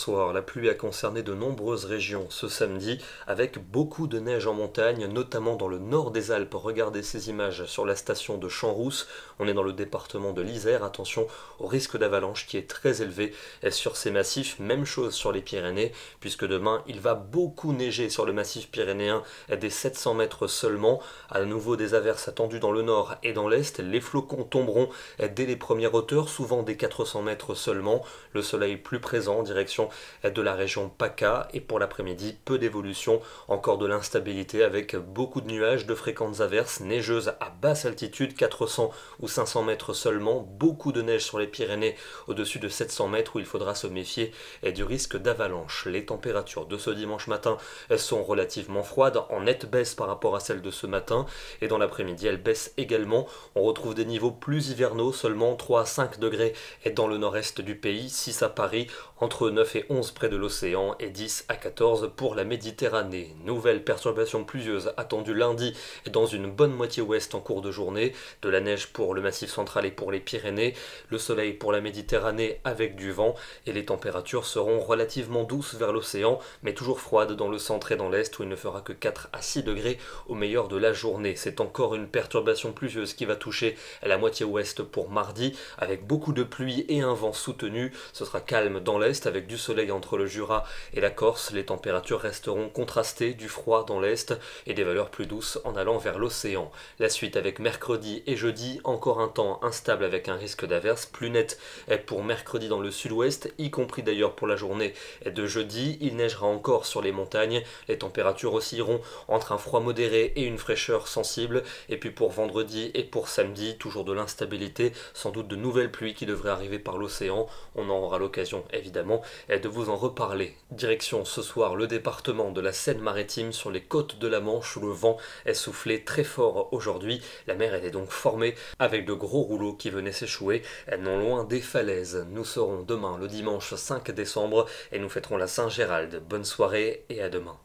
bonsoir. La pluie a concerné de nombreuses régions ce samedi, avec beaucoup de neige en montagne, notamment dans le nord des Alpes. Regardez ces images sur la station de Champs-Rousses. On est dans le département de l'Isère. Attention au risque d'avalanche qui est très élevé sur ces massifs. Même chose sur les Pyrénées, puisque demain il va beaucoup neiger sur le massif pyrénéen, des 700 mètres seulement. À nouveau des averses attendues dans le nord et dans l'est. Les flocons tomberont dès les premières hauteurs, souvent des 400 mètres seulement. Le soleil plus présent en direction de la région PACA, et pour l'après-midi, peu d'évolution, encore de l'instabilité avec beaucoup de nuages, de fréquentes averses, neigeuses à basse altitude, 400 ou 500 mètres seulement, beaucoup de neige sur les Pyrénées au-dessus de 700 mètres où il faudra se méfier du risque d'avalanche. Les températures de ce dimanche matin sont relativement froides, en nette baisse par rapport à celles de ce matin, et dans l'après-midi elles baissent également. On retrouve des niveaux plus hivernaux, seulement 3 à 5 degrés dans le nord-est du pays, 6 à Paris, entre 9 et 11 près de l'océan et 10 à 14 pour la Méditerranée. Nouvelle perturbation pluvieuse attendue lundi dans une bonne moitié ouest en cours de journée, de la neige pour le Massif central et pour les Pyrénées, le soleil pour la Méditerranée avec du vent, et les températures seront relativement douces vers l'océan, mais toujours froides dans le centre et dans l'est où il ne fera que 4 à 6 degrés au meilleur de la journée. C'est encore une perturbation pluvieuse qui va toucher la moitié ouest pour mardi, avec beaucoup de pluie et un vent soutenu. Ce sera calme dans l'est avec du soleil entre le Jura et la Corse. Les températures resteront contrastées, du froid dans l'est et des valeurs plus douces en allant vers l'océan. La suite avec mercredi et jeudi, encore un temps instable avec un risque d'averse plus net pour mercredi dans le sud-ouest, y compris d'ailleurs pour la journée de jeudi. Il neigera encore sur les montagnes, les températures oscilleront entre un froid modéré et une fraîcheur sensible. Et puis pour vendredi et pour samedi, toujours de l'instabilité, sans doute de nouvelles pluies qui devraient arriver par l'océan. On en aura l'occasion évidemment de vous en reparler. Direction ce soir le département de la Seine-Maritime, sur les côtes de la Manche où le vent est soufflé très fort aujourd'hui. La mer est donc formée avec de gros rouleaux qui venaient s'échouer non loin des falaises. Nous serons demain le dimanche 5 décembre et nous fêterons la Saint-Gérald. Bonne soirée et à demain.